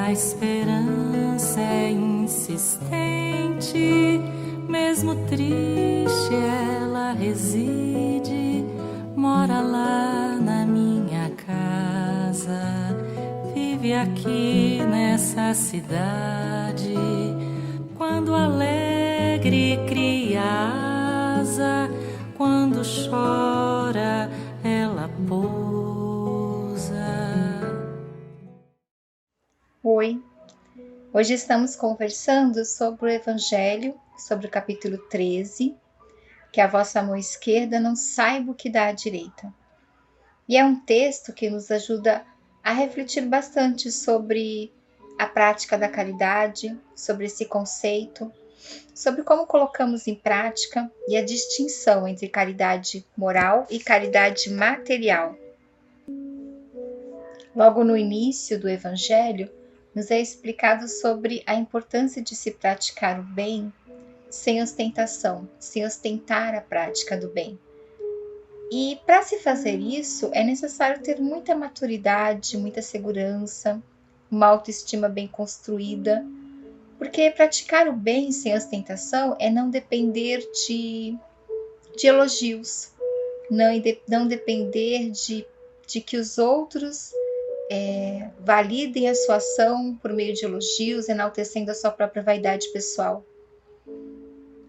A esperança é insistente, mesmo triste ela reside, mora lá na minha casa, vive aqui nessa cidade. Quando alegre cria asa, quando chora ela pousa. Oi, hoje estamos conversando sobre o Evangelho, sobre o capítulo 13, que a vossa mão esquerda não saiba o que dá à direita. E é um texto que nos ajuda a refletir bastante sobre a prática da caridade, sobre esse conceito, sobre como colocamos em prática e a distinção entre caridade moral e caridade material. Logo no início do Evangelho, nos é explicado sobre a importância de se praticar o bem sem ostentação, sem ostentar a prática do bem. E para se fazer isso, é necessário ter muita maturidade, muita segurança, uma autoestima bem construída, porque praticar o bem sem ostentação é não depender de elogios, não depender de que os outros validem a sua ação por meio de elogios, enaltecendo a sua própria vaidade pessoal.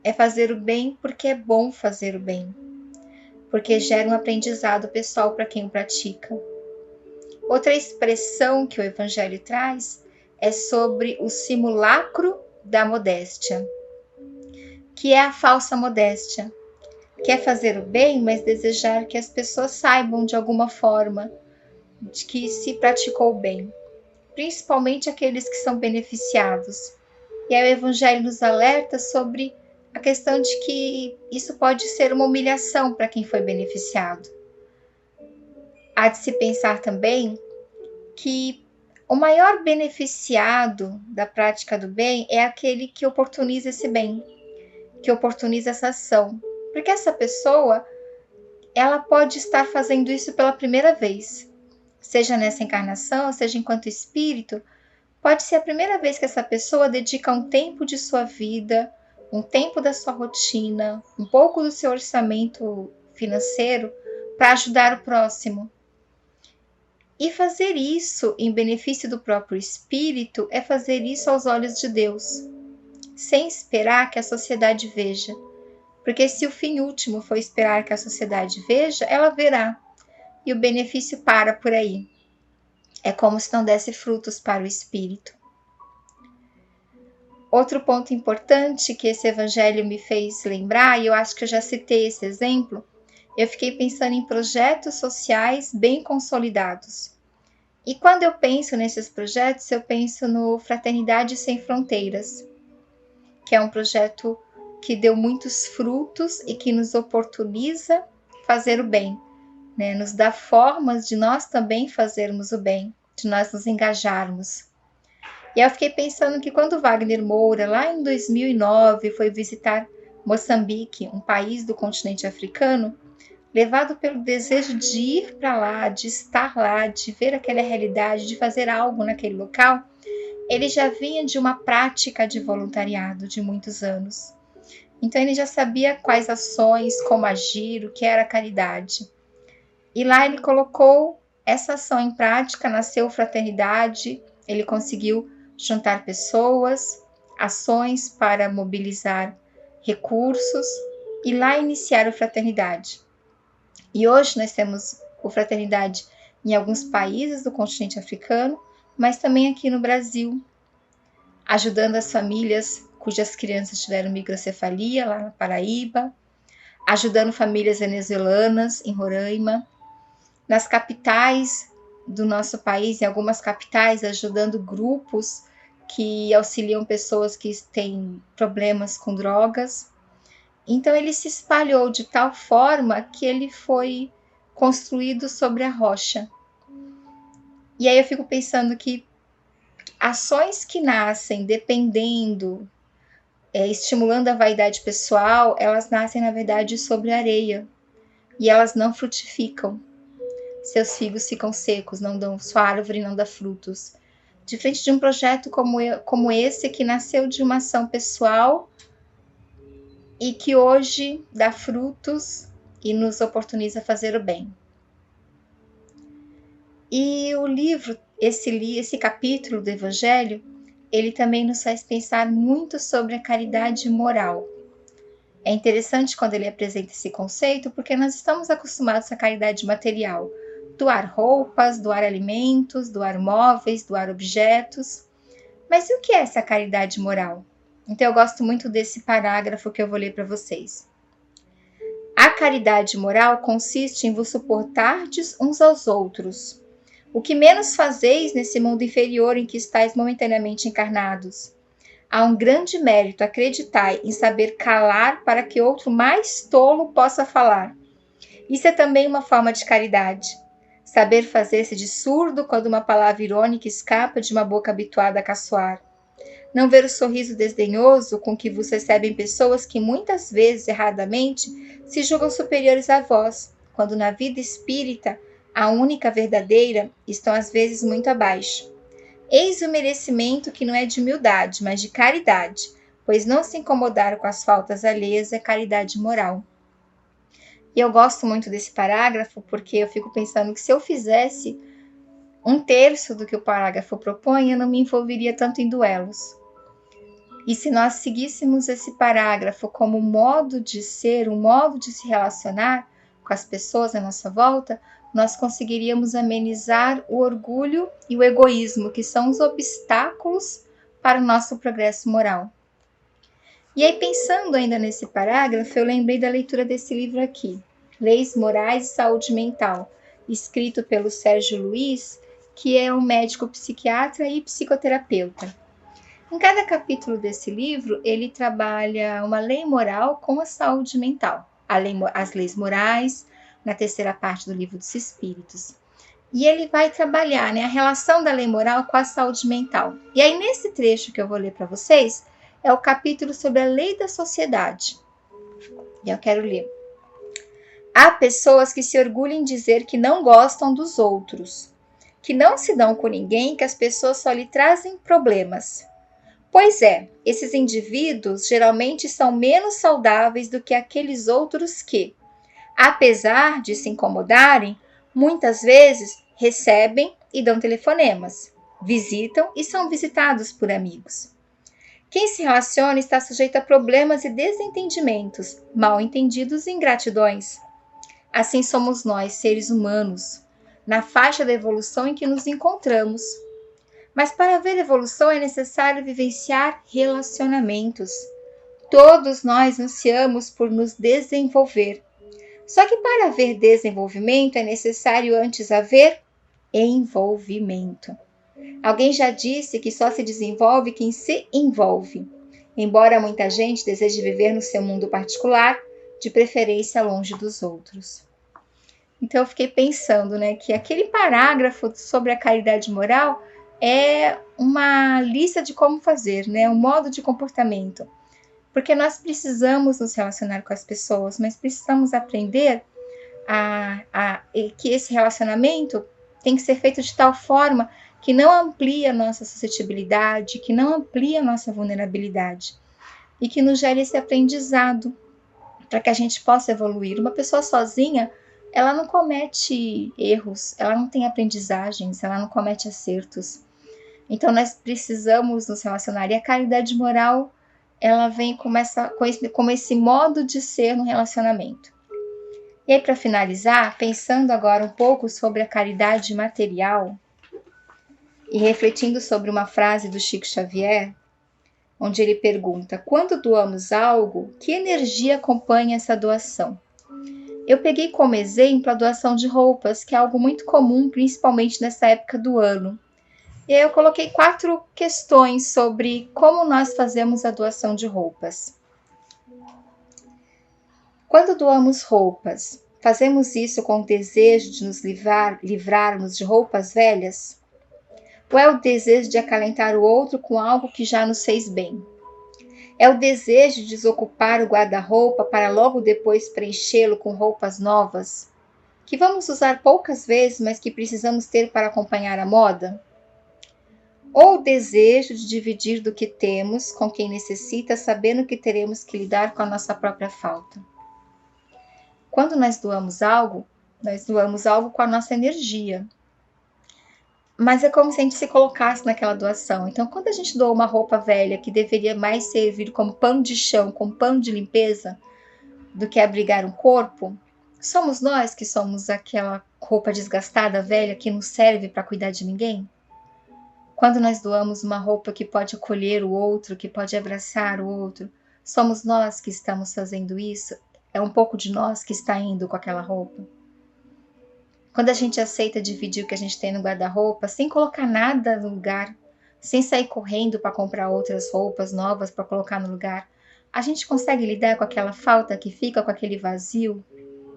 É fazer o bem porque é bom fazer o bem, porque gera um aprendizado pessoal para quem o pratica. Outra expressão que o Evangelho traz é sobre o simulacro da modéstia, que é a falsa modéstia, que é fazer o bem, mas desejar que as pessoas saibam de alguma forma de que se praticou o bem, principalmente aqueles que são beneficiados. E aí o Evangelho nos alerta sobre a questão de que isso pode ser uma humilhação para quem foi beneficiado. Há de se pensar também que o maior beneficiado da prática do bem é aquele que oportuniza esse bem, que oportuniza essa ação, porque essa pessoa, ela pode estar fazendo isso pela primeira vez, seja nessa encarnação, seja enquanto espírito. Pode ser a primeira vez que essa pessoa dedica um tempo de sua vida, um tempo da sua rotina, um pouco do seu orçamento financeiro para ajudar o próximo. E fazer isso em benefício do próprio espírito é fazer isso aos olhos de Deus, sem esperar que a sociedade veja. Porque se o fim último for esperar que a sociedade veja, ela verá. E o benefício para por aí. É como se não desse frutos para o espírito. Outro ponto importante que esse evangelho me fez lembrar, e eu acho que eu já citei esse exemplo, eu fiquei pensando em projetos sociais bem consolidados. E quando eu penso nesses projetos, eu penso no Fraternidade Sem Fronteiras, que é um projeto que deu muitos frutos e que nos oportuniza fazer o bem, né? Nos dá formas de nós também fazermos o bem, de nós nos engajarmos. E eu fiquei pensando que quando Wagner Moura, lá em 2009, foi visitar Moçambique, um país do continente africano, levado pelo desejo de ir para lá, de estar lá, de ver aquela realidade, de fazer algo naquele local, ele já vinha de uma prática de voluntariado de muitos anos. Então ele já sabia quais ações, como agir, o que era caridade. E lá ele colocou essa ação em prática, nasceu Fraternidade, ele conseguiu juntar pessoas, ações para mobilizar recursos e lá iniciar a Fraternidade. E hoje nós temos o Fraternidade em alguns países do continente africano, mas também aqui no Brasil, ajudando as famílias cujas crianças tiveram microcefalia, lá na Paraíba, ajudando famílias venezuelanas em Roraima, nas capitais do nosso país, em algumas capitais, ajudando grupos que auxiliam pessoas que têm problemas com drogas. Então ele se espalhou de tal forma que ele foi construído sobre a rocha. E aí eu fico pensando que ações que nascem dependendo, estimulando a vaidade pessoal, elas nascem na verdade sobre areia e elas não frutificam. Seus figos ficam secos, não dão, sua árvore não dá frutos. de frente de um projeto como esse, que nasceu de uma ação pessoal e que hoje dá frutos e nos oportuniza fazer o bem. E o livro, esse capítulo do Evangelho, ele também nos faz pensar muito sobre a caridade moral. É interessante quando ele apresenta esse conceito, porque nós estamos acostumados à caridade material. Doar roupas, doar alimentos, doar móveis, doar objetos. Mas e o que é essa caridade moral? Então eu gosto muito desse parágrafo que eu vou ler para vocês. A caridade moral consiste em vos suportardes uns aos outros, o que menos fazeis nesse mundo inferior em que estáis momentaneamente encarnados. Há um grande mérito, acreditai, em saber calar para que outro mais tolo possa falar. Isso é também uma forma de caridade. Saber fazer-se de surdo quando uma palavra irônica escapa de uma boca habituada a caçoar. Não ver o sorriso desdenhoso com que vos recebem pessoas que muitas vezes, erradamente, se julgam superiores a vós, quando na vida espírita, a única verdadeira, estão às vezes muito abaixo. Eis o merecimento que não é de humildade, mas de caridade, pois não se incomodar com as faltas alheias é caridade moral. E eu gosto muito desse parágrafo porque eu fico pensando que se eu fizesse 1/3 do que o parágrafo propõe, eu não me envolveria tanto em duelos. E se nós seguíssemos esse parágrafo como um modo de ser, um modo de se relacionar com as pessoas à nossa volta, nós conseguiríamos amenizar o orgulho e o egoísmo, que são os obstáculos para o nosso progresso moral. E aí, pensando ainda nesse parágrafo, eu lembrei da leitura desse livro aqui, Leis Morais e Saúde Mental, escrito pelo Sérgio Luiz, que é um médico psiquiatra e psicoterapeuta. Em cada capítulo desse livro, ele trabalha uma lei moral com a saúde mental, as leis morais, na terceira parte do Livro dos Espíritos. E ele vai trabalhar, a relação da lei moral com a saúde mental. E aí, nesse trecho que eu vou ler para vocês, é o capítulo sobre a lei da sociedade. E eu quero ler. Há pessoas que se orgulham em dizer que não gostam dos outros, que não se dão com ninguém, que as pessoas só lhe trazem problemas. Pois é, esses indivíduos geralmente são menos saudáveis do que aqueles outros que, apesar de se incomodarem, muitas vezes recebem e dão telefonemas, visitam e são visitados por amigos. Quem se relaciona está sujeito a problemas e desentendimentos, mal entendidos e ingratidões. Assim somos nós, seres humanos, na faixa da evolução em que nos encontramos. Mas para haver evolução é necessário vivenciar relacionamentos. Todos nós ansiamos por nos desenvolver. Só que para haver desenvolvimento é necessário antes haver envolvimento. Alguém já disse que só se desenvolve quem se envolve. Embora muita gente deseje viver no seu mundo particular, de preferência longe dos outros. Então eu fiquei pensando, que aquele parágrafo sobre a caridade moral é uma lista de como fazer, um modo de comportamento. Porque nós precisamos nos relacionar com as pessoas, mas precisamos aprender que esse relacionamento tem que ser feito de tal forma que não amplie a nossa suscetibilidade, que não amplie a nossa vulnerabilidade e que nos gere esse aprendizado para que a gente possa evoluir. Uma pessoa sozinha, ela não comete erros, ela não tem aprendizagens, ela não comete acertos. Então nós precisamos nos relacionar, e a caridade moral ela vem com esse modo de ser no relacionamento. E aí, para finalizar, pensando agora um pouco sobre a caridade material e refletindo sobre uma frase do Chico Xavier, onde ele pergunta: quando doamos algo, que energia acompanha essa doação? Eu peguei como exemplo a doação de roupas, que é algo muito comum, principalmente nessa época do ano. E aí eu coloquei 4 questões sobre como nós fazemos a doação de roupas. Quando doamos roupas, fazemos isso com o desejo de nos livrarmos de roupas velhas? Ou é o desejo de acalentar o outro com algo que já nos fez bem? É o desejo de desocupar o guarda-roupa para logo depois preenchê-lo com roupas novas, que vamos usar poucas vezes, mas que precisamos ter para acompanhar a moda? ou o desejo de dividir do que temos com quem necessita, sabendo que teremos que lidar com a nossa própria falta. Quando nós doamos algo com a nossa energia. Mas é como se a gente se colocasse naquela doação. Então, quando a gente doa uma roupa velha que deveria mais servir como pano de chão, como pano de limpeza, do que abrigar um corpo, somos nós que somos aquela roupa desgastada, velha, que não serve para cuidar de ninguém? Quando nós doamos uma roupa que pode acolher o outro, que pode abraçar o outro, somos nós que estamos fazendo isso? É um pouco de nós que está indo com aquela roupa? Quando a gente aceita dividir o que a gente tem no guarda-roupa, sem colocar nada no lugar, sem sair correndo para comprar outras roupas novas para colocar no lugar, a gente consegue lidar com aquela falta que fica, com aquele vazio,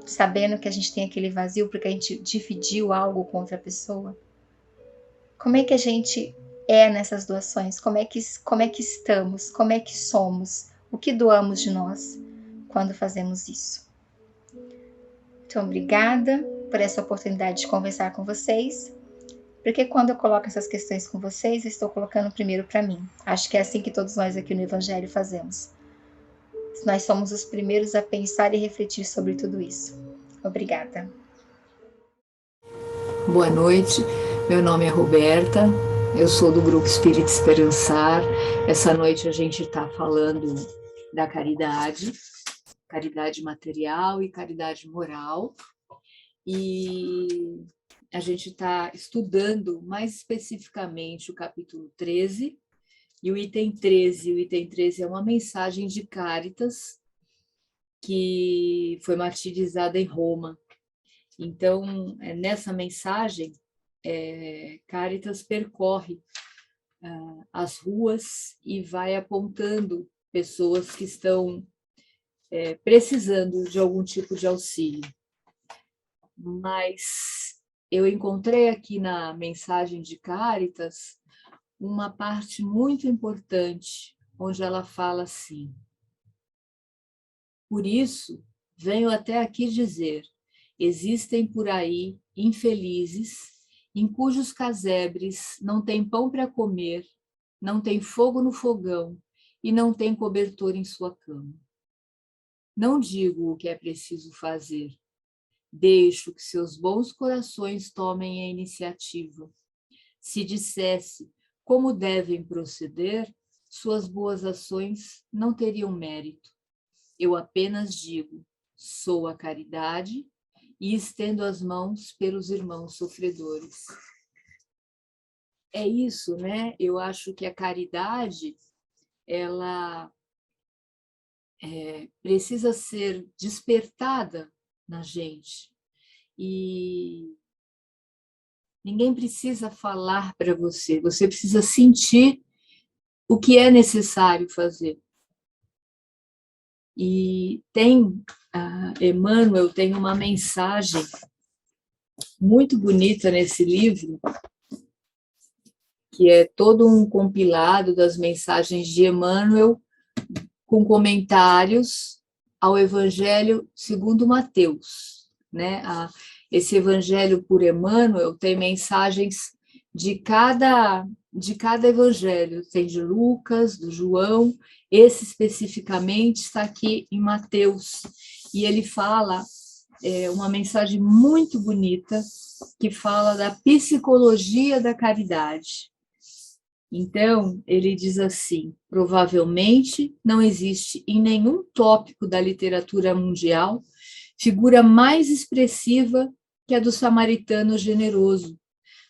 sabendo que a gente tem aquele vazio porque a gente dividiu algo com outra pessoa? Como é que a gente é nessas doações? Como é que estamos? Como é que somos? O que doamos de nós quando fazemos isso? Então, obrigada por essa oportunidade de conversar com vocês, porque quando eu coloco essas questões com vocês, eu estou colocando primeiro para mim. Acho que é assim que todos nós aqui no Evangelho fazemos. Nós somos os primeiros a pensar e refletir sobre tudo isso. Obrigada. Boa noite, meu nome é Roberta, eu sou do Grupo Espírita Esperançar. Essa noite a gente está falando da caridade, caridade material e caridade moral, e a gente está estudando mais especificamente o capítulo 13 e o item 13. O item 13 é uma mensagem de Cáritas, que foi martirizada em Roma. Então, nessa mensagem, Cáritas percorre as ruas e vai apontando pessoas que estão precisando de algum tipo de auxílio. Mas eu encontrei aqui na mensagem de Cáritas uma parte muito importante, onde ela fala assim: por isso, venho até aqui dizer, existem por aí infelizes em cujos casebres não tem pão para comer, não tem fogo no fogão e não tem cobertor em sua cama. Não digo o que é preciso fazer, deixo que seus bons corações tomem a iniciativa. Se dissesse como devem proceder, suas boas ações não teriam mérito. Eu apenas digo, sou a caridade e estendo as mãos pelos irmãos sofredores. É isso, né? Eu acho que a caridade, ela precisa ser despertada na gente. E ninguém precisa falar para você, você precisa sentir o que é necessário fazer. E Emmanuel tem uma mensagem muito bonita nesse livro, que é todo um compilado das mensagens de Emmanuel com comentários ao Evangelho segundo Mateus, né? Esse Evangelho por Emmanuel tem mensagens de cada evangelho, tem de Lucas, do João, esse especificamente está aqui em Mateus, e ele fala uma mensagem muito bonita, que fala da psicologia da caridade. Então, ele diz assim, provavelmente não existe em nenhum tópico da literatura mundial figura mais expressiva que a do samaritano generoso,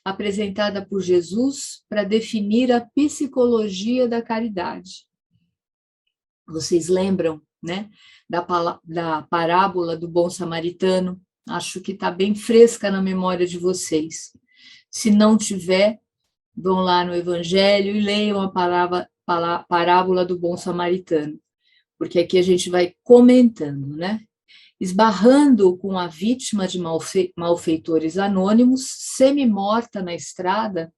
apresentada por Jesus para definir a psicologia da caridade. Vocês lembram, né, da parábola do bom samaritano? Acho que está bem fresca na memória de vocês. Se não tiver, vão lá no Evangelho e leiam a parábola do bom samaritano, porque aqui a gente vai comentando, né? Esbarrando com a vítima de malfeitores anônimos, semi-morta na estrada,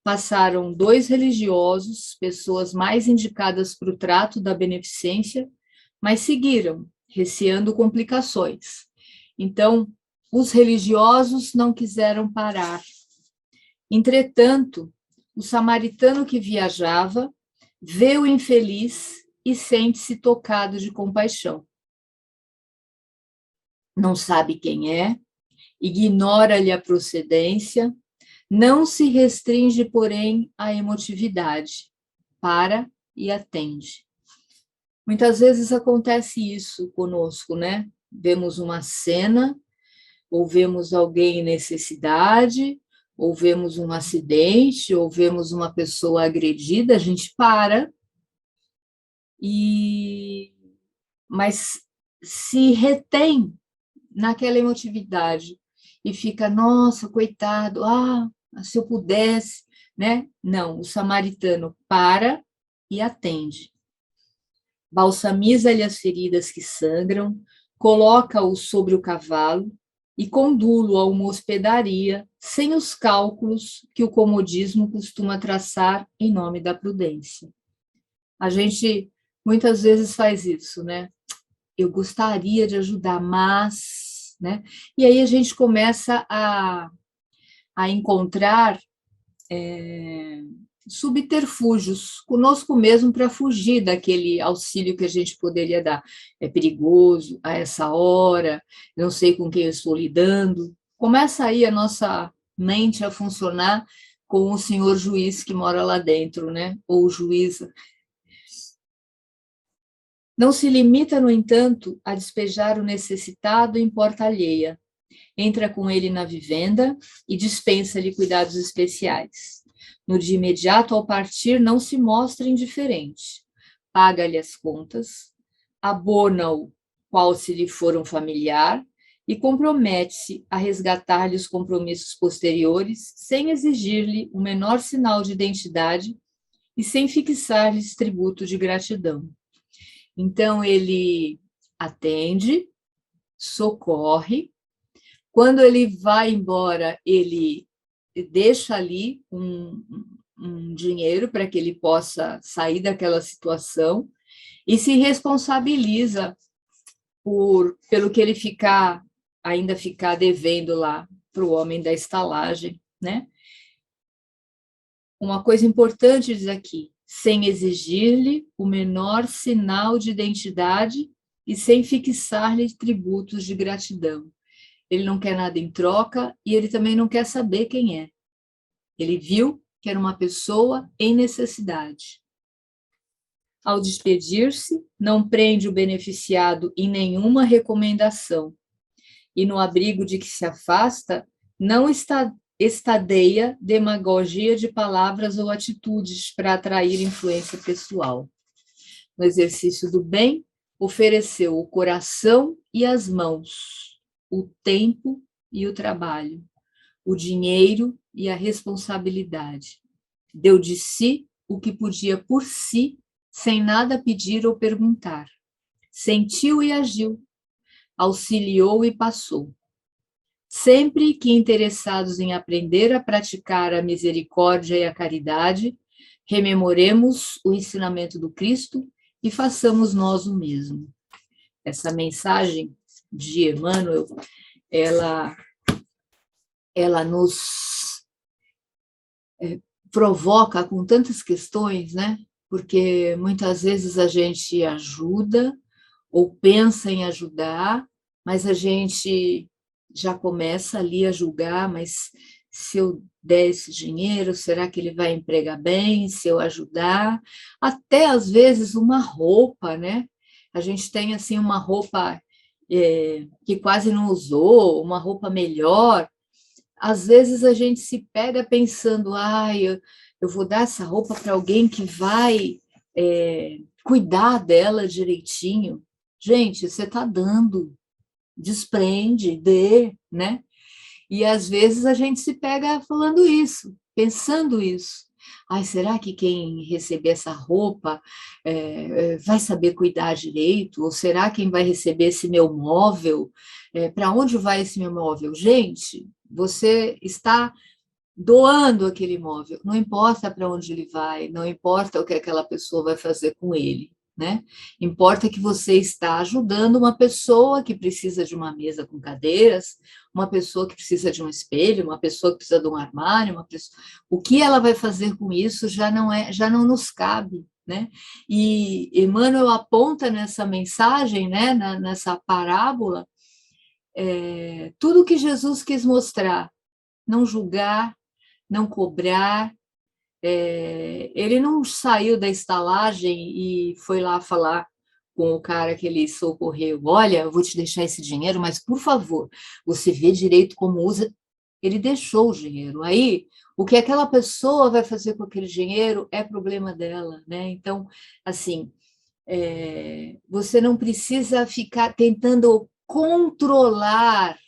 passaram 2 religiosos, pessoas mais indicadas para o trato da beneficência, mas seguiram, receando complicações. Então, os religiosos não quiseram parar. Entretanto, o samaritano que viajava vê o infeliz e sente-se tocado de compaixão. Não sabe quem é, ignora-lhe a procedência, não se restringe, porém, à emotividade, para e atende. Muitas vezes acontece isso conosco, né? Vemos uma cena, ou vemos alguém em necessidade, ou vemos um acidente, ou vemos uma pessoa agredida, a gente para, mas se retém naquela emotividade e fica, nossa, coitado, se eu pudesse, né? Não, o samaritano para e atende. Balsamiza-lhe as feridas que sangram, coloca-o sobre o cavalo e conduz-o a uma hospedaria, sem os cálculos que o comodismo costuma traçar em nome da prudência. A gente muitas vezes faz isso, né? Eu gostaria de ajudar, mas, né? E aí a gente começa a encontrar subterfúgios conosco mesmo para fugir daquele auxílio que a gente poderia dar. É perigoso a essa hora, não sei com quem eu estou lidando. Começa aí a nossa mente a funcionar com o senhor juiz que mora lá dentro, né? Ou juíza. Não se limita, no entanto, a despejar o necessitado em porta alheia. Entra com ele na vivenda e dispensa-lhe cuidados especiais. No dia imediato ao partir, não se mostra indiferente. Paga-lhe as contas, abona-o qual se lhe for um familiar e compromete-se a resgatar-lhe os compromissos posteriores sem exigir-lhe o menor sinal de identidade e sem fixar-lhes tributo de gratidão. Então, ele atende, socorre. Quando ele vai embora, ele deixa ali um dinheiro para que ele possa sair daquela situação e se responsabiliza pelo que ele ainda ficar devendo lá para o homem da estalagem, né? Uma coisa importante diz aqui, sem exigir-lhe o menor sinal de identidade e sem fixar-lhe tributos de gratidão. Ele não quer nada em troca e ele também não quer saber quem é. Ele viu que era uma pessoa em necessidade. Ao despedir-se, não prende o beneficiado em nenhuma recomendação e no abrigo de que se afasta, não estadeia demagogia de palavras ou atitudes para atrair influência pessoal. No exercício do bem, ofereceu o coração e as mãos, o tempo e o trabalho, o dinheiro e a responsabilidade. Deu de si o que podia por si, sem nada pedir ou perguntar. Sentiu e agiu, auxiliou e passou. Sempre que interessados em aprender a praticar a misericórdia e a caridade, rememoremos o ensinamento do Cristo e façamos nós o mesmo. Essa mensagem de Emmanuel, ela nos provoca com tantas questões, né? Porque muitas vezes a gente ajuda ou pensa em ajudar, mas a gente já começa ali a julgar, mas se eu der esse dinheiro, será que ele vai empregar bem? Se eu ajudar? Até, às vezes, uma roupa, né? A gente tem, assim, uma roupa que quase não usou, uma roupa melhor. Às vezes, a gente se pega pensando, eu vou dar essa roupa para alguém que vai cuidar dela direitinho. Gente, você está dando, desprende, dê, né? E às vezes a gente se pega falando isso, pensando isso. Será que quem receber essa roupa vai saber cuidar direito? Ou será quem vai receber esse meu móvel? Para onde vai esse meu móvel? Gente, você está doando aquele móvel, não importa para onde ele vai, não importa o que aquela pessoa vai fazer com ele, né? Importa que você está ajudando uma pessoa que precisa de uma mesa com cadeiras, uma pessoa que precisa de um espelho, uma pessoa que precisa de um armário, uma pessoa... O que ela vai fazer com isso já não nos cabe, né? E Emmanuel aponta nessa mensagem, né, nessa parábola, tudo que Jesus quis mostrar, não julgar, não cobrar. Ele não saiu da estalagem e foi lá falar com o cara que ele socorreu. Olha, eu vou te deixar esse dinheiro, mas, por favor, você vê direito como usa. Ele deixou o dinheiro. Aí, o que aquela pessoa vai fazer com aquele dinheiro é problema dela, né? Então, assim, você não precisa ficar tentando controlar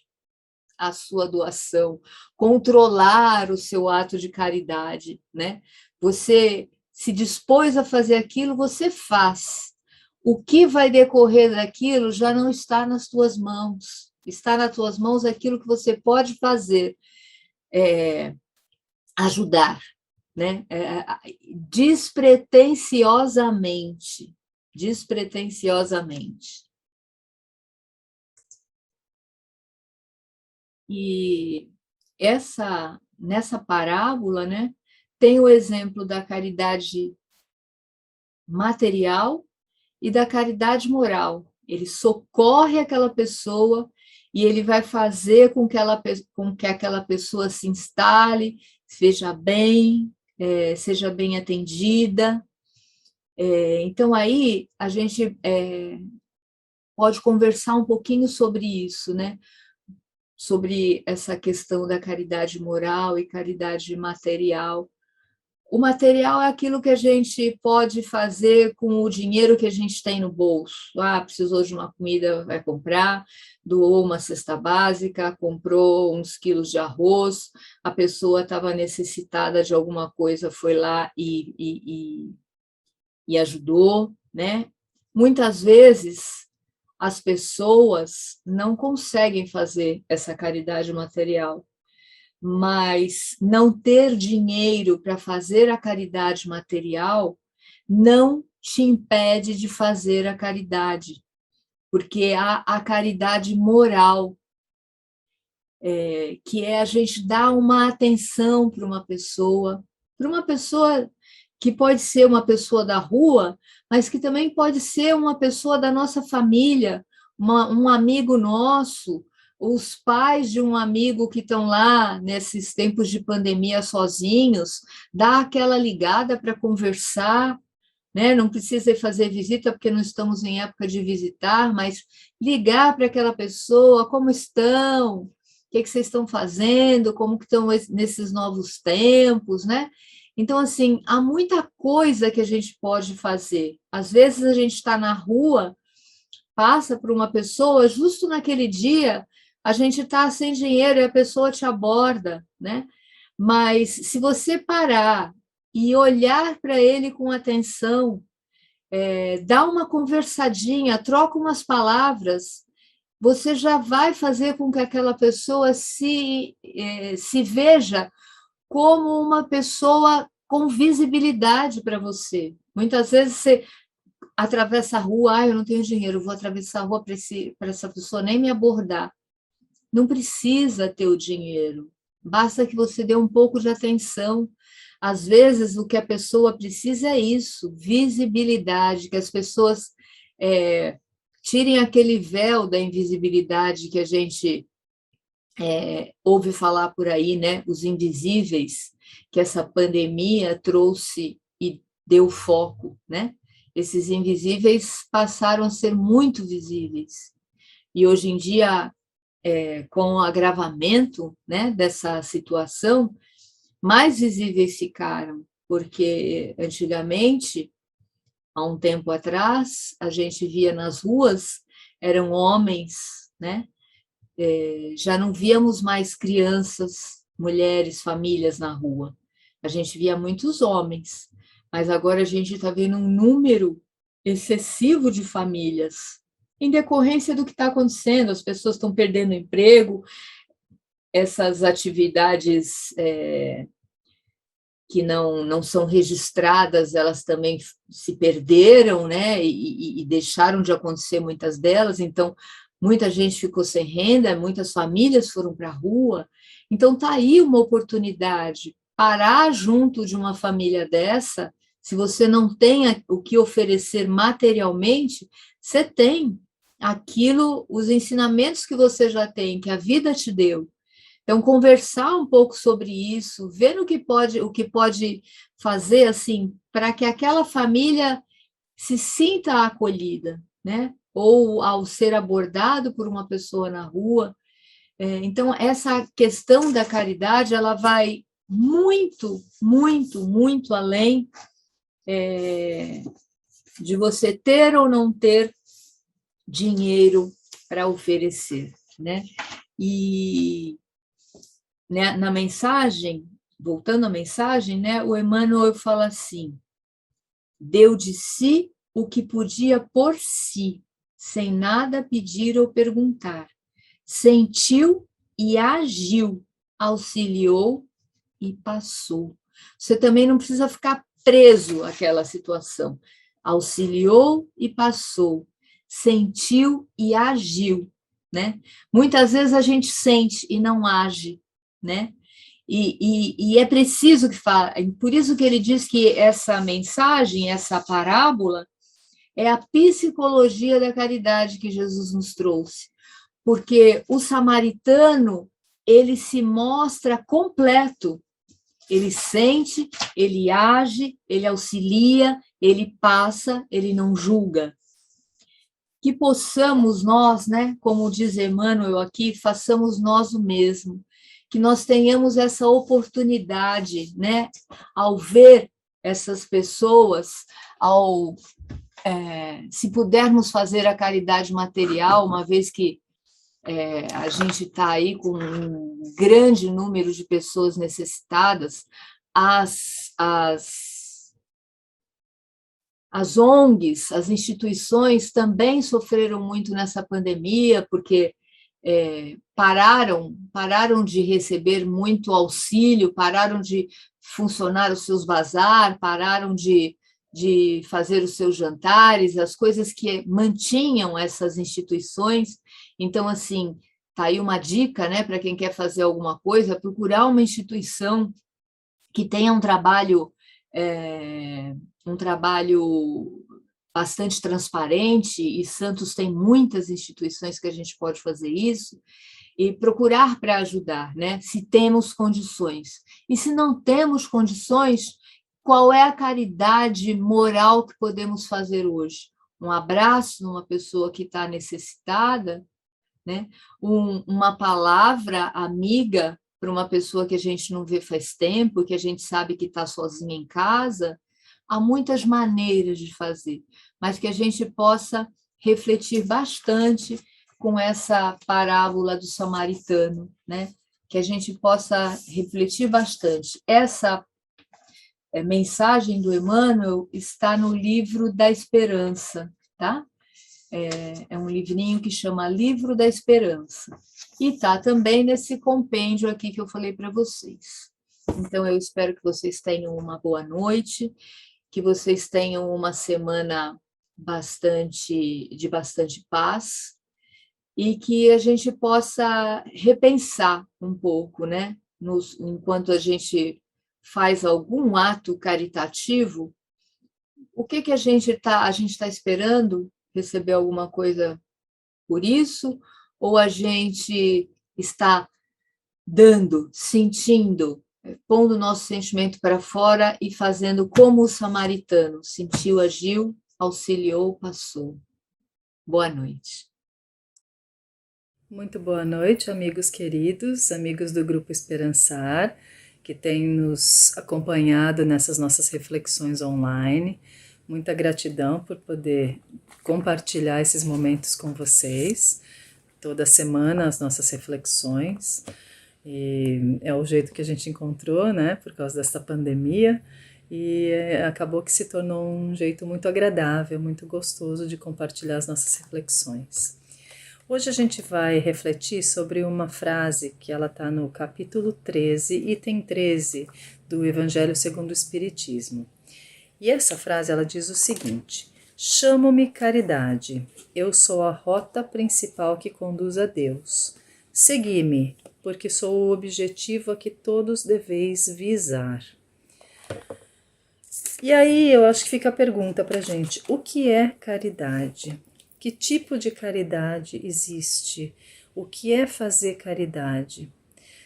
a sua doação, controlar o seu ato de caridade, né? Você se dispôs a fazer aquilo, você faz. O que vai decorrer daquilo já não está nas tuas mãos. Está nas tuas mãos aquilo que você pode fazer, ajudar, né? Despretensiosamente, despretensiosamente. E nessa parábola, né, tem o exemplo da caridade material e da caridade moral. Ele socorre aquela pessoa e ele vai fazer com que aquela pessoa se instale, seja bem atendida. Então, aí, a gente pode conversar um pouquinho sobre isso, né? Sobre essa questão da caridade moral e caridade material. O material é aquilo que a gente pode fazer com o dinheiro que a gente tem no bolso. Precisou de uma comida, vai comprar, doou uma cesta básica, comprou uns quilos de arroz, a pessoa estava necessitada de alguma coisa, foi lá e ajudou, né? Muitas vezes as pessoas não conseguem fazer essa caridade material, mas não ter dinheiro para fazer a caridade material não te impede de fazer a caridade, porque há a caridade moral, que é a gente dar uma atenção para uma pessoa que pode ser uma pessoa da rua, mas que também pode ser uma pessoa da nossa família, um amigo nosso, os pais de um amigo que estão lá nesses tempos de pandemia sozinhos, dá aquela ligada para conversar, né? Não precisa fazer visita, porque não estamos em época de visitar, mas ligar para aquela pessoa, como estão? O que vocês estão fazendo? Como que estão nesses novos tempos, né? Então, assim, há muita coisa que a gente pode fazer. Às vezes a gente está na rua, passa por uma pessoa, justo naquele dia, a gente está sem dinheiro e a pessoa te aborda, né? Mas se você parar e olhar para ele com atenção, dá uma conversadinha, troca umas palavras, você já vai fazer com que aquela pessoa se veja como uma pessoa com visibilidade para você. Muitas vezes você atravessa a rua, eu não tenho dinheiro, vou atravessar a rua para essa pessoa nem me abordar. Não precisa ter o dinheiro, basta que você dê um pouco de atenção. Às vezes, o que a pessoa precisa é isso, visibilidade, que as pessoas tirem aquele véu da invisibilidade que a gente ouve falar por aí, né? Os invisíveis, que essa pandemia trouxe e deu foco, né? Esses invisíveis passaram a ser muito visíveis. E hoje em dia, com o agravamento, né, dessa situação, mais visíveis ficaram, porque antigamente, há um tempo atrás, a gente via nas ruas, eram homens, né? Já não víamos mais crianças, mulheres, famílias na rua. A gente via muitos homens, mas agora a gente está vendo um número excessivo de famílias, em decorrência do que está acontecendo, as pessoas estão perdendo emprego, essas atividades que não são registradas, elas também se perderam, né, e deixaram de acontecer muitas delas, então muita gente ficou sem renda, muitas famílias foram para a rua, então está aí uma oportunidade, parar junto de uma família dessa, se você não tem o que oferecer materialmente, você tem aquilo, os ensinamentos que você já tem, que a vida te deu. Então, conversar um pouco sobre isso, ver o que pode fazer assim para que aquela família se sinta acolhida, né? Ou ao ser abordado por uma pessoa na rua. Então, essa questão da caridade, ela vai muito, muito, muito além de você ter ou não ter dinheiro para oferecer, né? E né, na mensagem, voltando à mensagem, né, o Emmanuel fala assim: deu de si o que podia por si, sem nada pedir ou perguntar. Sentiu e agiu, auxiliou e passou. Você também não precisa ficar preso àquela situação. Auxiliou e passou. Sentiu e agiu, né? Muitas vezes a gente sente e não age, né? E é preciso que fale, por isso que ele diz que essa mensagem, essa parábola, é a psicologia da caridade que Jesus nos trouxe, porque o samaritano, ele se mostra completo, ele sente, ele age, ele auxilia, ele passa, ele não julga. Que possamos nós, né, como diz Emmanuel aqui, façamos nós o mesmo, que nós tenhamos essa oportunidade, né, ao ver essas pessoas, se pudermos fazer a caridade material, uma vez que a gente está aí com um grande número de pessoas necessitadas, as ONGs, as instituições também sofreram muito nessa pandemia, porque pararam de receber muito auxílio, pararam de funcionar os seus bazar, pararam de fazer os seus jantares, as coisas que mantinham essas instituições. Então, assim, está aí uma dica, né, para quem quer fazer alguma coisa, procurar uma instituição que tenha um trabalho bastante transparente, e Santos tem muitas instituições que a gente pode fazer isso, e procurar para ajudar, né? Se temos condições. E se não temos condições, qual é a caridade moral que podemos fazer hoje? Um abraço numa pessoa que está necessitada, né? Uma palavra amiga para uma pessoa que a gente não vê faz tempo, que a gente sabe que está sozinha em casa. Há muitas maneiras de fazer, mas que a gente possa refletir bastante com essa parábola do samaritano, né? Que a gente possa refletir bastante. Essa mensagem do Emmanuel está no livro da Esperança, tá? É um livrinho que chama Livro da Esperança. E está também nesse compêndio aqui que eu falei para vocês. Então, eu espero que vocês tenham uma boa noite, que vocês tenham uma semana de bastante paz, e que a gente possa repensar um pouco, né? Enquanto a gente faz algum ato caritativo, o que a gente está esperando receber alguma coisa por isso, ou a gente está dando, sentindo, pondo o nosso sentimento para fora e fazendo como o samaritano, sentiu, agiu, auxiliou, passou. Boa noite. Muito boa noite, amigos queridos, amigos do Grupo Esperançar, que têm nos acompanhado nessas nossas reflexões online. Muita gratidão por poder compartilhar esses momentos com vocês. Toda semana as nossas reflexões. E é o jeito que a gente encontrou, né, por causa dessa pandemia. E acabou que se tornou um jeito muito agradável, muito gostoso de compartilhar as nossas reflexões. Hoje a gente vai refletir sobre uma frase que ela está no capítulo 13, item 13 do Evangelho segundo o Espiritismo. E essa frase ela diz o seguinte: chamo-me caridade, eu sou a rota principal que conduz a Deus. Segui-me, porque sou o objetivo a que todos deveis visar. E aí eu acho que fica a pergunta pra gente: o que é caridade? Que tipo de caridade existe? O que é fazer caridade?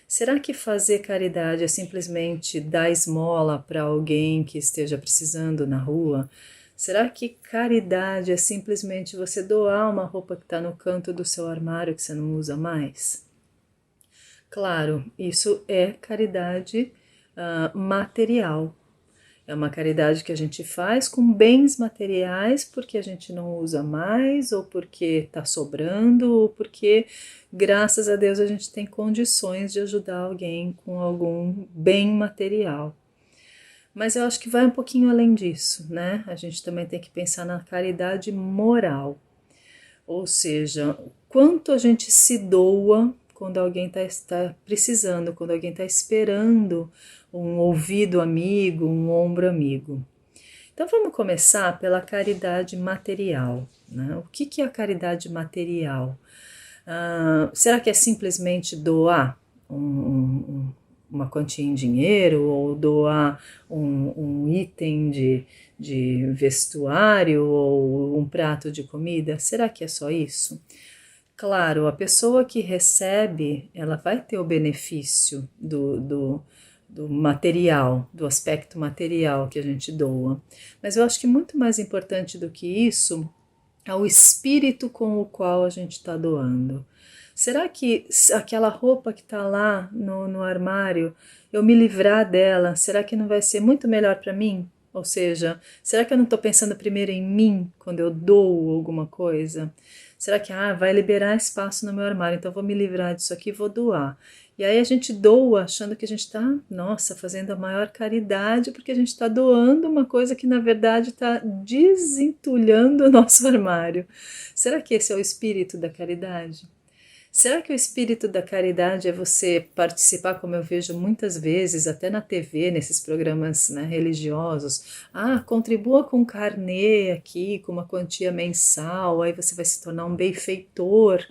Será que fazer caridade é simplesmente dar esmola para alguém que esteja precisando na rua? Será que caridade é simplesmente você doar uma roupa que está no canto do seu armário que você não usa mais? Claro, isso é caridade material. É uma caridade que a gente faz com bens materiais porque a gente não usa mais, ou porque está sobrando, ou porque, graças a Deus, a gente tem condições de ajudar alguém com algum bem material. Mas eu acho que vai um pouquinho além disso, né? A gente também tem que pensar na caridade moral. Ou seja, quanto a gente se doa quando alguém está precisando, quando alguém está esperando um ouvido amigo, um ombro amigo. Então vamos começar pela caridade material, né? O que é a caridade material? Será que é simplesmente doar uma quantia em dinheiro ou doar um item de vestuário ou um prato de comida? Será que é só isso? Claro, a pessoa que recebe, ela vai ter o benefício do material, do aspecto material que a gente doa. Mas eu acho que muito mais importante do que isso é o espírito com o qual a gente está doando. Será que aquela roupa que está lá no armário, eu me livrar dela, será que não vai ser muito melhor para mim? Ou seja, será que eu não estou pensando primeiro em mim quando eu dou alguma coisa? Será que vai liberar espaço no meu armário, então eu vou me livrar disso aqui e vou doar? E aí a gente doa achando que a gente está, nossa, fazendo a maior caridade porque a gente está doando uma coisa que na verdade está desentulhando o nosso armário. Será que esse é o espírito da caridade? Será que o espírito da caridade é você participar, como eu vejo muitas vezes, até na TV, nesses programas, né, religiosos? Contribua com carnê aqui, com uma quantia mensal, aí você vai se tornar um benfeitor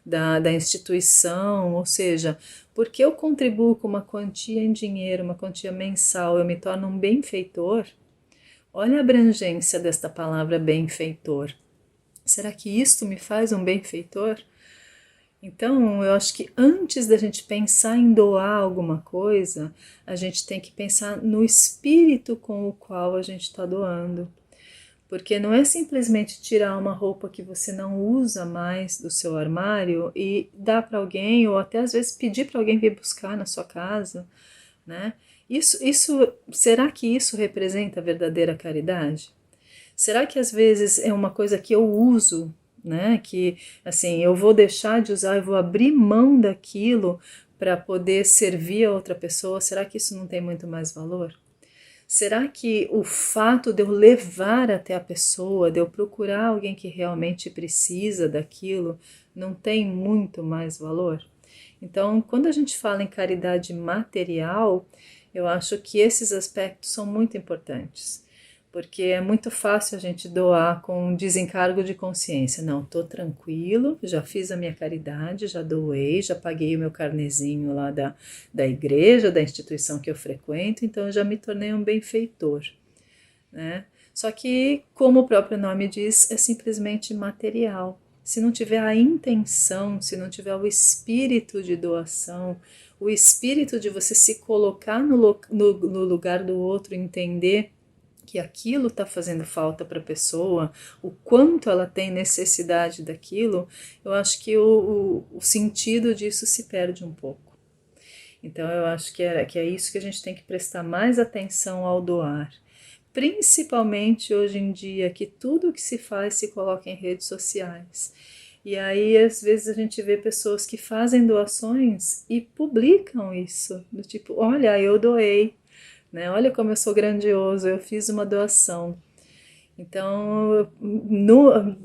da instituição, ou seja, porque eu contribuo com uma quantia em dinheiro, uma quantia mensal, eu me torno um benfeitor? Olha a abrangência desta palavra benfeitor. Será que isto me faz um benfeitor? Então, eu acho que antes da gente pensar em doar alguma coisa, a gente tem que pensar no espírito com o qual a gente está doando. Porque não é simplesmente tirar uma roupa que você não usa mais do seu armário e dar para alguém, ou até às vezes pedir para alguém vir buscar na sua casa, né? Será que isso representa a verdadeira caridade? Será que às vezes é uma coisa que eu uso, né? Que assim, eu vou deixar de usar, eu vou abrir mão daquilo para poder servir a outra pessoa? Será que isso não tem muito mais valor? Será que o fato de eu levar até a pessoa, de eu procurar alguém que realmente precisa daquilo, não tem muito mais valor? Então, quando a gente fala em caridade material, eu acho que esses aspectos são muito importantes. Porque é muito fácil a gente doar com um desencargo de consciência. Não, estou tranquilo, já fiz a minha caridade, já doei, já paguei o meu carnezinho lá da igreja, da instituição que eu frequento, então eu já me tornei um benfeitor, né? Só que, como o próprio nome diz, é simplesmente material. Se não tiver a intenção, se não tiver o espírito de doação, o espírito de você se colocar no lugar do outro, entender que aquilo está fazendo falta para a pessoa, o quanto ela tem necessidade daquilo, eu acho que o sentido disso se perde um pouco. Então eu acho que é isso que a gente tem que prestar mais atenção ao doar. Principalmente hoje em dia, que tudo que se faz se coloca em redes sociais. E aí, às vezes, a gente vê pessoas que fazem doações e publicam isso, do tipo, olha, eu doei, né? Olha como eu sou grandioso, eu fiz uma doação. Então,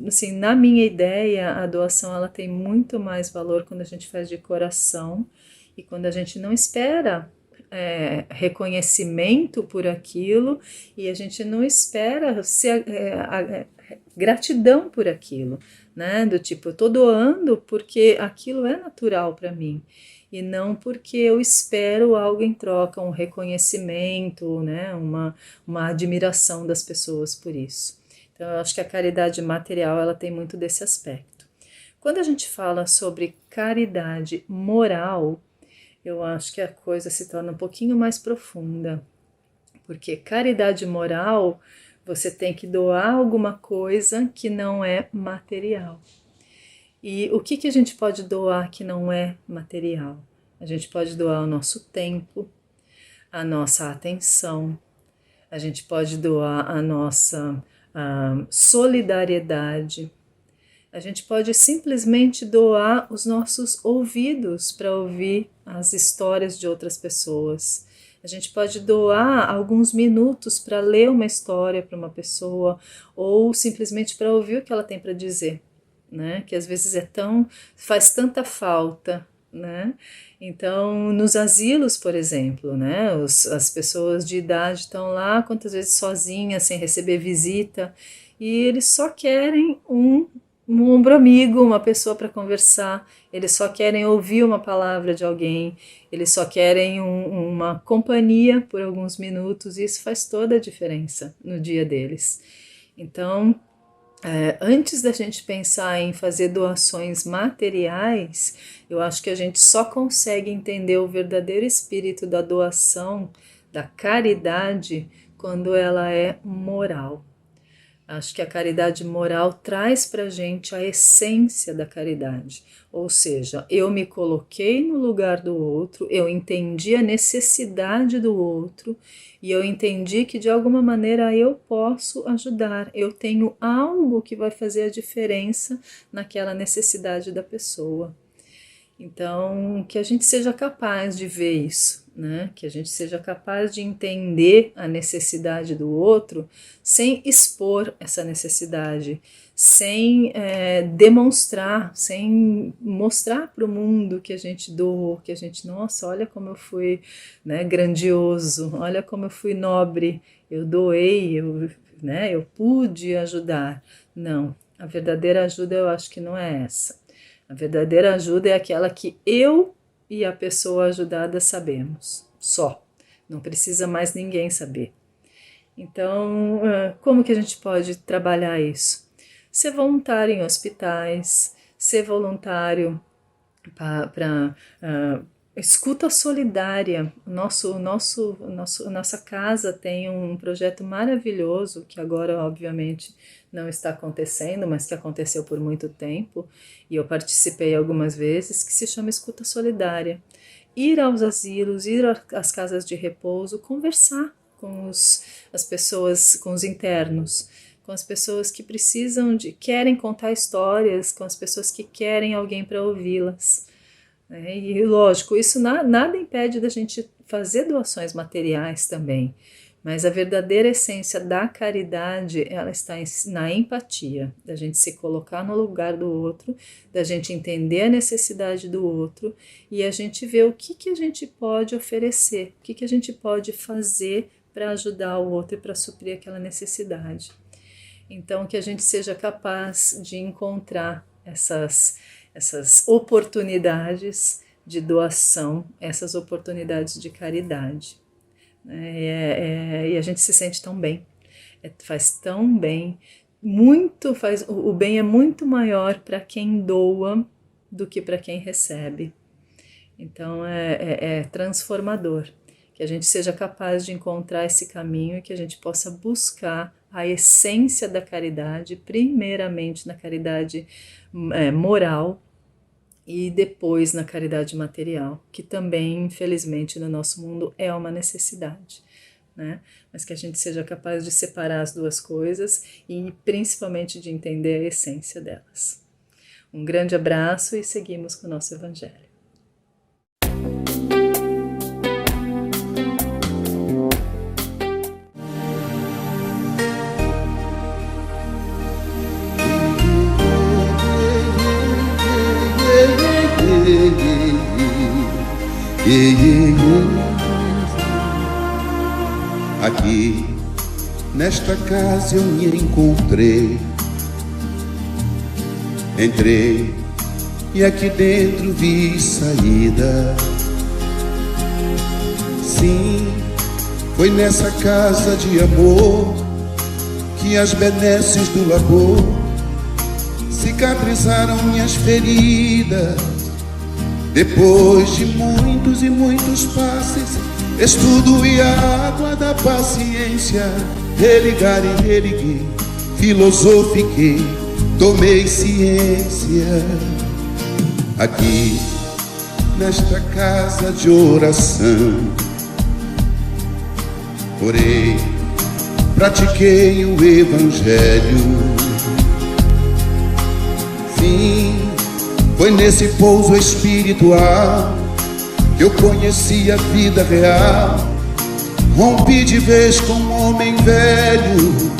assim, na minha ideia, a doação ela tem muito mais valor quando a gente faz de coração e quando a gente não espera reconhecimento por aquilo e a gente não espera gratidão por aquilo, né? Do tipo, eu tô doando porque aquilo é natural para mim e não porque eu espero algo em troca, um reconhecimento, né? Uma admiração das pessoas por isso. Então, eu acho que a caridade material ela tem muito desse aspecto. Quando a gente fala sobre caridade moral, eu acho que a coisa se torna um pouquinho mais profunda, porque caridade moral, você tem que doar alguma coisa que não é material. E o que a gente pode doar que não é material? A gente pode doar o nosso tempo, a nossa atenção, a gente pode doar a nossa solidariedade, a gente pode simplesmente doar os nossos ouvidos para ouvir as histórias de outras pessoas. A gente pode doar alguns minutos para ler uma história para uma pessoa ou simplesmente para ouvir o que ela tem para dizer, né? Que às vezes faz tanta falta, né? Então, nos asilos, por exemplo, né? As pessoas de idade estão lá quantas vezes sozinhas, sem receber visita, e eles só querem um ombro amigo, uma pessoa para conversar, eles só querem ouvir uma palavra de alguém, eles só querem uma companhia por alguns minutos, e isso faz toda a diferença no dia deles. Então, antes da gente pensar em fazer doações materiais, eu acho que a gente só consegue entender o verdadeiro espírito da doação, da caridade, quando ela é moral. Acho que a caridade moral traz para a gente a essência da caridade, ou seja, eu me coloquei no lugar do outro, eu entendi a necessidade do outro e eu entendi que de alguma maneira eu posso ajudar, eu tenho algo que vai fazer a diferença naquela necessidade da pessoa. Então, que a gente seja capaz de ver isso, né? Que a gente seja capaz de entender a necessidade do outro sem expor essa necessidade, sem demonstrar, sem mostrar para o mundo que a gente doou, que a gente, nossa, olha como eu fui, né, grandioso, olha como eu fui nobre, eu doei, eu pude ajudar. Não, a verdadeira ajuda eu acho que não é essa. A verdadeira ajuda é aquela que eu e a pessoa ajudada sabemos, só. Não precisa mais ninguém saber. Então, como que a gente pode trabalhar isso? Ser voluntário em hospitais, ser voluntário para escuta solidária. Nossa casa tem um projeto maravilhoso que agora, obviamente, não está acontecendo, mas que aconteceu por muito tempo, e eu participei algumas vezes, que se chama Escuta Solidária. Ir aos asilos, ir às casas de repouso, conversar com as pessoas, com os internos, com as pessoas que querem contar histórias, com as pessoas que querem alguém para ouvi-las. E lógico, isso nada impede da gente fazer doações materiais também, mas a verdadeira essência da caridade, ela está na empatia, da gente se colocar no lugar do outro, da gente entender a necessidade do outro e a gente ver o que a gente pode oferecer, o que a gente pode fazer para ajudar o outro e para suprir aquela necessidade. Então, que a gente seja capaz de encontrar essas oportunidades de doação, essas oportunidades de caridade. E a gente se sente tão bem, faz tão bem, o bem é muito maior para quem doa do que para quem recebe. Então é transformador, que a gente seja capaz de encontrar esse caminho e que a gente possa buscar a essência da caridade, primeiramente na caridade moral e depois na caridade material, que também, infelizmente, no nosso mundo é uma necessidade, né? Mas que a gente seja capaz de separar as duas coisas e principalmente de entender a essência delas. Um grande abraço e seguimos com o nosso Evangelho. Aqui, nesta casa eu me encontrei. Entrei e aqui dentro vi saída. Sim, foi nessa casa de amor que as benesses do labor cicatrizaram minhas feridas. Depois de muitos e muitos passes, estudo e a água da paciência, religar e religuei, filosofiquei, tomei ciência. Aqui, nesta casa de oração, orei, pratiquei o Evangelho. Sim, foi nesse pouso espiritual que eu conheci a vida real. Rompi de vez com um homem velho.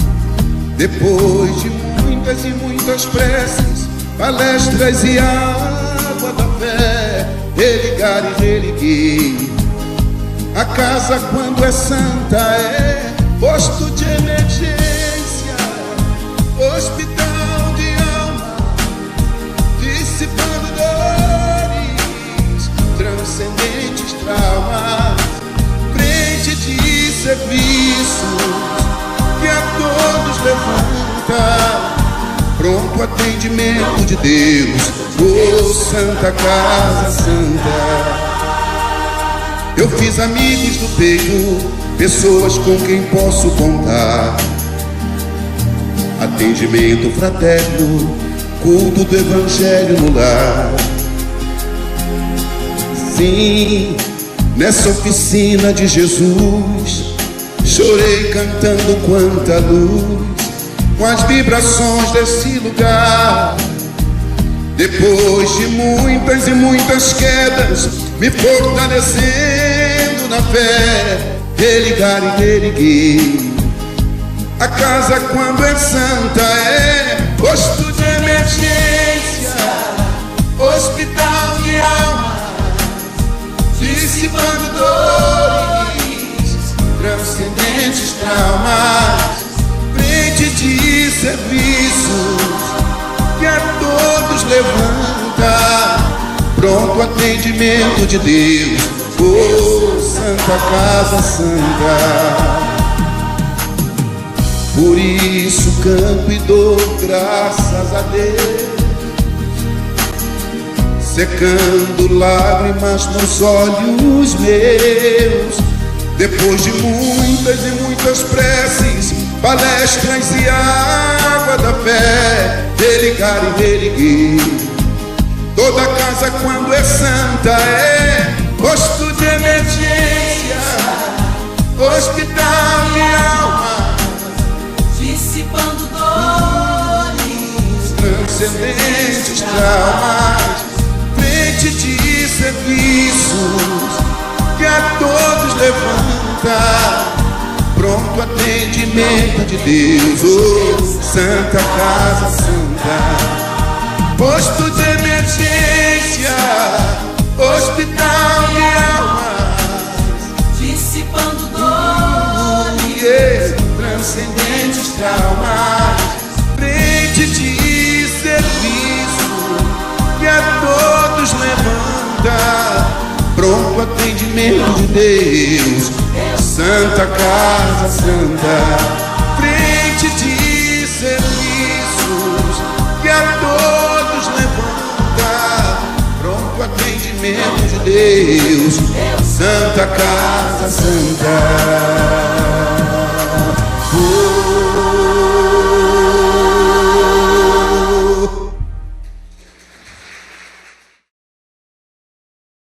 Depois de muitas e muitas preces, palestras e água da fé, religar e religuei. A casa, quando é santa, é posto de emergência, hospital de alma, dissipando dores, transcendentes traumas, frente de serviço que a todos levanta, pronto atendimento de Deus, oh Santa Casa Santa. Eu fiz amigos do peito, pessoas com quem posso contar. Atendimento fraterno, culto do Evangelho no lar. Sim, nessa oficina de Jesus, chorei cantando quanta luz, com as vibrações desse lugar. Depois de muitas e muitas quedas, me fortalecendo na fé, religar e religuei. A casa, quando é santa, é posto de emergência, hospital de alma, dissipando dores, transcendentes traumas, frente de serviços que a todos levanta, pronto atendimento de Deus, oh Santa Casa Santa. Por isso canto e dou graças a Deus, secando lágrimas nos olhos meus. Depois de muitas e muitas preces, palestras e água da fé, religar e religuei. Toda casa, quando é santa, é posto de emergência, hospital de alma, dissipando dores, transcendentes traumas, frente de serviços que a todos levanta, pronto atendimento de Deus, oh Santa Casa Santa. Posto de emergência, hospital de almas, dissipando dores, transcendentes traumas, frente de serviço que a todos levanta, pronto atendimento de Deus, Santa Casa Santa. Frente de serviços que a todos levanta, pronto atendimento de Deus, Santa Casa Santa.